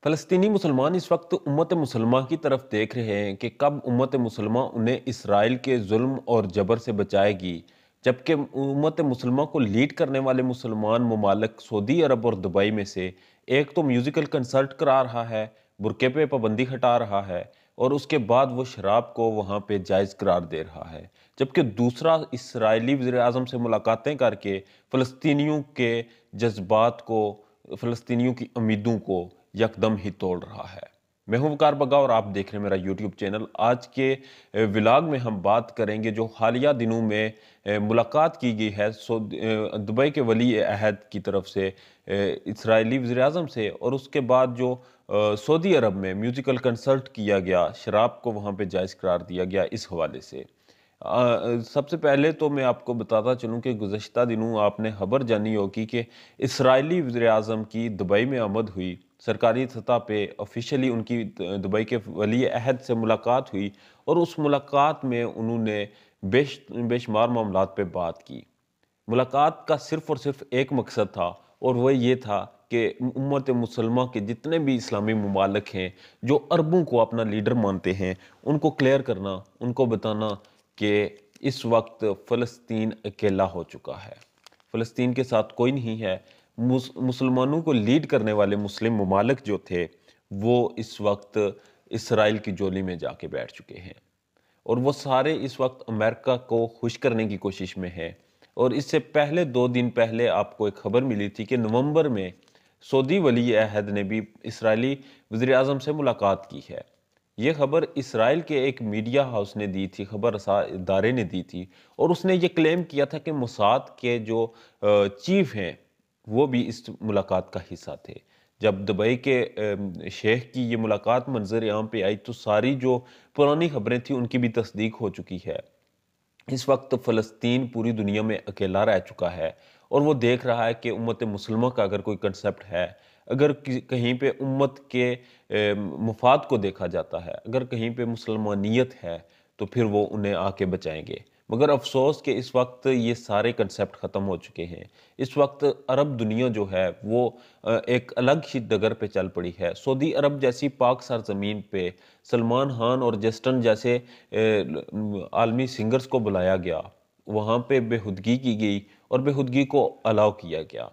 फ़लस्तीनी मुसलमान इस वक्त उम्मत मुसलमान की तरफ देख रहे हैं कि कब उम्मत मुसलमान उन्हें इसराइल के जुल्म और जबर से बचाएगी। जबकि उम्मत मुसलमान को लीड करने वाले मुसलमान ममालिक सऊदी अरब और दुबई में से एक तो म्यूज़िकल कंसर्ट करा रहा है, बुरके पे पाबंदी हटा रहा है और उसके बाद वो शराब को वहाँ पे जायज़ करार दे रहा है। जबकि दूसरा इसराइली वज़ीर-ए-आज़म से मुलाकातें करके फ़लस्तीनियों के जज़्बात को, फ़लस्तीनियों की उम्मीदों को यकदम ही तोड़ रहा है। मैं हूं वकार बग्गा और आप देख रहे हैं मेरा यूट्यूब चैनल। आज के व्लॉग में हम बात करेंगे जो हालिया दिनों में मुलाकात की गई है दुबई के वली अहद की तरफ से इसराइली वज़ीर-ए-आज़म से, और उसके बाद जो सऊदी अरब में म्यूज़िकल कंसर्ट किया गया, शराब को वहाँ पे जायज़ करार दिया गया, इस हवाले से। सबसे पहले तो मैं आपको बताता चलूँ कि गुज़श्ता दिनों आपने खबर जानी होगी कि इसराइली वज़ीर-ए-आज़म की दुबई में आमद हुई। सरकारी सतह पे ऑफ़िशियली उनकी दुबई के वली अहद से मुलाकात हुई और उस मुलाकात में उन्होंने बेशुमार मामलात पे बात की। मुलाकात का सिर्फ़ और सिर्फ़ एक मकसद था और वह ये था कि उम्मत मुसलमा के जितने भी इस्लामी ममालिक हैं, जो अरबों को अपना लीडर मानते हैं, उनको क्लियर करना, उनको बताना कि इस वक्त फ़लस्तीन अकेला हो चुका है। फ़लस्तीन के साथ कोई नहीं है। मुसलमानों को लीड करने वाले मुस्लिम ममालिक जो थे, वो इस वक्त इसराइल की झोली में जाके बैठ चुके हैं और वो सारे इस वक्त अमेरिका को खुश करने की कोशिश में हैं। और इससे पहले 2 दिन पहले आपको एक खबर मिली थी कि नवंबर में सऊदी वली अहद ने भी इसराइली वज़ीर-ए-आज़म से मुलाकात की है। ये खबर इसराइल के एक मीडिया हाउस ने दी थी, खबर रसा इदारे ने दी थी, और उसने ये क्लेम किया था कि मोसाद के जो चीफ हैं, वो भी इस मुलाकात का हिस्सा थे। जब दुबई के शेख की ये मुलाकात मंज़र-ए-आम पे आई तो सारी जो पुरानी खबरें थी उनकी भी तस्दीक हो चुकी है। इस वक्त फ़लस्तीन पूरी दुनिया में अकेला रह चुका है और वो देख रहा है कि उम्मत मुसलमा का अगर कोई कंसेप्ट है, अगर कहीं पे उम्मत के मफाद को देखा जाता है, अगर कहीं पे मुसलमानियत है, तो फिर वो उन्हें आके बचाएंगे। मगर अफसोस कि इस वक्त ये सारे कंसेप्ट ख़त्म हो चुके हैं। इस वक्त अरब दुनिया जो है वो एक अलग ही डगर पे चल पड़ी है। सऊदी अरब जैसी पाक सरजमीन पे सलमान खान और जस्टिन जैसे आलमी सिंगर्स को बुलाया गया, वहाँ पे बेहुदगी की गई और बेहुदगी को अलाउ किया गया।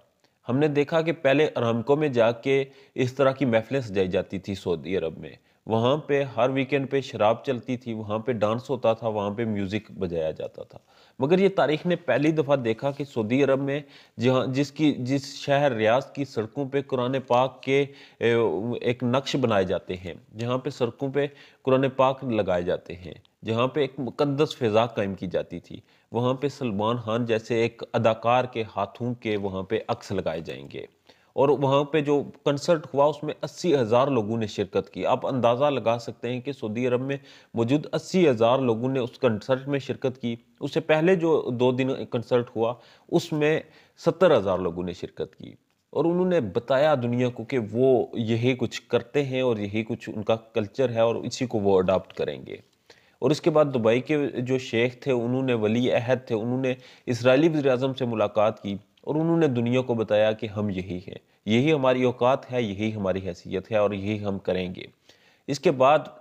हमने देखा कि पहले अरामको में जाके इस तरह की महफ़िलें सजाई जाती थी सऊदी अरब में। वहाँ पे हर वीकेंड पे शराब चलती थी, वहाँ पे डांस होता था, वहाँ पे म्यूज़िक बजाया जाता था। मगर ये तारीख़ ने पहली दफ़ा देखा कि सऊदी अरब में जिस शहर रियाद की सड़कों पे कुरान पाक के एक नक्श बनाए जाते हैं, जहाँ पे सड़कों पे कुरान पाक लगाए जाते हैं, जहाँ पे एक मुक़द्दस फ़िज़ा कायम की जाती थी, वहाँ पे सलमान खान जैसे एक अदाकार के हाथों के वहाँ पे अक्स लगाए जाएँगे। और वहाँ पे जो कंसर्ट हुआ उसमें 80,000 लोगों ने शिरकत की। आप अंदाज़ा लगा सकते हैं कि सऊदी अरब में मौजूद 80,000 लोगों ने उस कंसर्ट में शिरकत की। उससे पहले जो 2 दिन कंसर्ट हुआ, उसमें 70,000 लोगों ने शिरकत की और उन्होंने बताया दुनिया को कि वो यही कुछ करते हैं और यही कुछ उनका कल्चर है और इसी को वो अडॉप्ट करेंगे। और उसके बाद दुबई के जो शेख थे, उन्होंने वली अहद थे, उन्होंने इज़राइली वज़ीर-ए-आज़म से मुलाकात की और उन्होंने दुनिया को बताया कि हम यही हैं, यही हमारी औकात है, यही हमारी हैसियत है और यही हम करेंगे। इसके बाद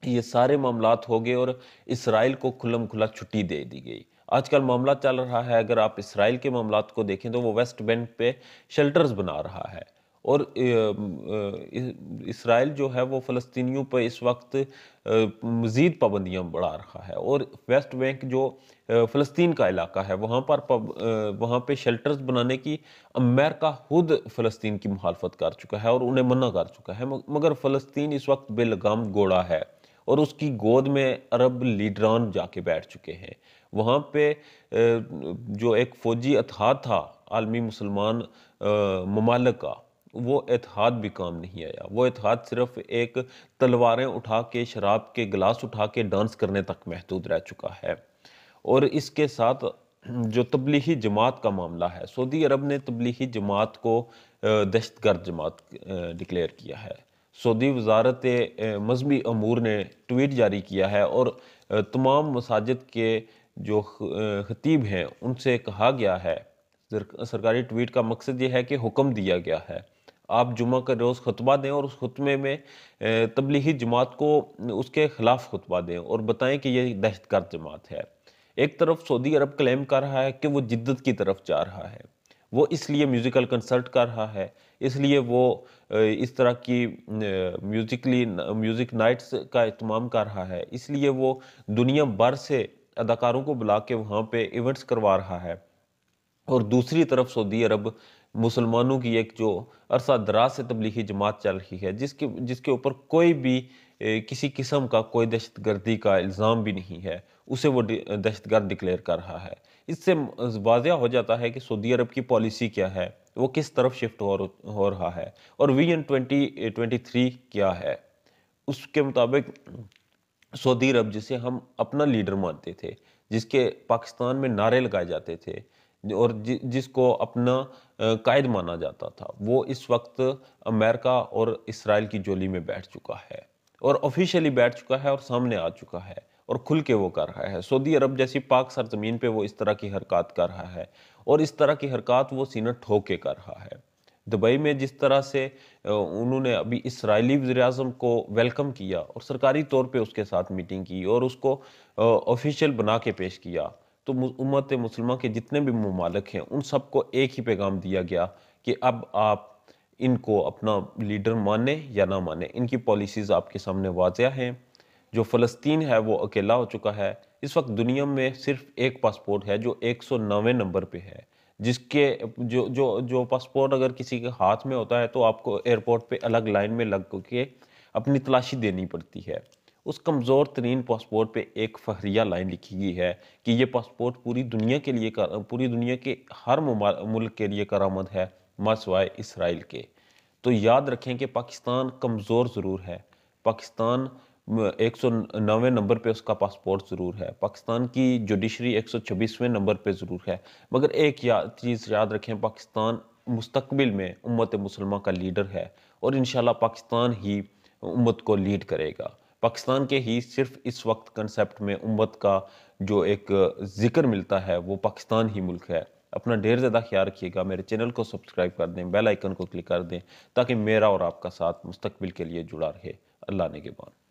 ये सारे मामलात हो गए और इसराइल को खुल्लम-खुला छुट्टी दे दी गई। आजकल मामला चल रहा है, अगर आप इसराइल के मामलात को देखें तो वो वेस्ट बैंक पे शेल्टर्स बना रहा है और इसराइल जो है वो फ़लस्तीनियों पे इस वक्त मज़ीद पाबंदियाँ बढ़ा रहा है और वेस्ट बैंक जो फ़लस्तीन का इलाका है, वहाँ पे शेल्टर्स बनाने की अमेरिका खुद फ़लस्तीन की मुखालफत कर चुका है और उन्हें मना कर चुका है। मगर फ़लस्तीन इस वक्त बेलगाम घोड़ा है और उसकी गोद में अरब लीडरान जाके बैठ चुके हैं। वहाँ पे जो एक फ़ौजी इत्तेहाद था आलमी मुसलमान ममालिक का, वो इत्तेहाद भी काम नहीं आया। वो इत्तेहाद सिर्फ़ एक तलवारें उठा के, शराब के गिलास उठा के डांस करने तक महदूद रह चुका है। और इसके साथ जो तबलीगी जमात का मामला है, सऊदी अरब ने तबलीगी जमात को दहशतगर्द जमात डिक्लेयर किया है। सऊदी वज़ारत मज़हबी अमूर ने ट्वीट जारी किया है और तमाम मसाजिद के जो खतीब हैं, उनसे कहा गया है, सरकारी ट्वीट का मकसद ये है कि हुक्म दिया गया है, آپ جمعہ کا روز خطبہ دیں اور اس خطبے میں تبلیغی جماعت کو اس کے خلاف خطبہ دیں اور بتائیں کہ یہ دہشت گرد جماعت ہے۔ ایک طرف سعودی عرب کلیم کر رہا ہے کہ وہ جدت کی طرف جا رہا ہے، وہ اس لیے میوزیکل کنسرٹ کر رہا ہے، اس لیے وہ اس طرح کی میوزک نائٹس کا اہتمام کر رہا ہے، اس لیے وہ دنیا بھر سے اداکاروں کو بلا کے وہاں پہ ایونٹس کروا رہا ہے۔ اور دوسری طرف سعودی عرب مسلمانوں کی ایک جو عرصہ دراز سے تبلیغی جماعت چل رہی ہے، جس کے اوپر کوئی بھی کسی قسم کا کوئی دہشت گردی کا الزام بھی نہیں ہے، اسے وہ دہشت گرد ڈکلیئر کر رہا ہے۔ اس سے واضح ہو جاتا ہے کہ سعودی عرب کی پالیسی کیا ہے، وہ کس طرف شفٹ ہو رہا ہے، اور ویژن 2023 کیا ہے۔ اس کے مطابق سعودی عرب جسے ہم اپنا لیڈر مانتے تھے، جس کے پاکستان میں نعرے لگائے جاتے تھے اور جس کو اپنا قائد مانا جاتا تھا، وہ اس وقت امریکہ اور اسرائیل کی جولی میں بیٹھ چکا ہے، اور آفیشیلی بیٹھ چکا ہے اور سامنے آ چکا ہے اور کھل کے وہ کر رہا ہے۔ سعودی عرب جیسی پاک سرزمین پہ وہ اس طرح کی حرکات کر رہا ہے، اور اس طرح کی حرکات وہ سینہ ٹھوک کے کر رہا ہے۔ دبئی میں جس طرح سے انہوں نے ابھی اسرائیلی وزیر اعظم کو ویلکم کیا اور سرکاری طور پہ اس کے ساتھ میٹنگ کی اور اس کو آفیشیل بنا کے پیش کیا، تو امت مسلمہ کے جتنے بھی ممالک ہیں ان سب کو ایک ہی پیغام دیا گیا کہ اب آپ ان کو اپنا لیڈر مانیں یا نہ مانیں، ان کی پالیسیز آپ کے سامنے واضح ہیں۔ جو فلسطین ہے وہ اکیلا ہو چکا ہے۔ اس وقت دنیا میں صرف ایک پاسپورٹ ہے جو 109ویں نمبر پہ ہے، جس کے جو پاسپورٹ اگر کسی کے ہاتھ میں ہوتا ہے تو آپ کو ایئرپورٹ پہ الگ لائن میں لگ کے اپنی تلاشی دینی پڑتی ہے۔ اس کمزور ترین پاسپورٹ پہ ایک فہریہ لائن لکھی گئی ہے کہ یہ پاسپورٹ پوری دنیا کے ہر ملک کے لیے کارآمد ہے ما سوائے اسرائیل کے۔ تو یاد رکھیں کہ پاکستان کمزور ضرور ہے، پاکستان 109ویں نمبر پہ اس کا پاسپورٹ ضرور ہے، پاکستان کی جوڈیشری 126ویں نمبر پہ ضرور ہے، مگر ایک چیز یاد رکھیں، پاکستان مستقبل میں امت مسلمہ کا لیڈر ہے، اور انشاءاللہ پاکستان ہی امت کو لیڈ کرے گا۔ پاکستان کے ہی صرف اس وقت کنسیپٹ میں امت کا جو ایک ذکر ملتا ہے وہ پاکستان ہی ملک ہے۔ اپنا ڈھیر زیادہ خیال رکھیے گا، میرے چینل کو سبسکرائب کر دیں، بیل آئیکن کو کلک کر دیں تاکہ میرا اور آپ کا ساتھ مستقبل کے لیے جڑا رہے۔ اللہ نگہبان۔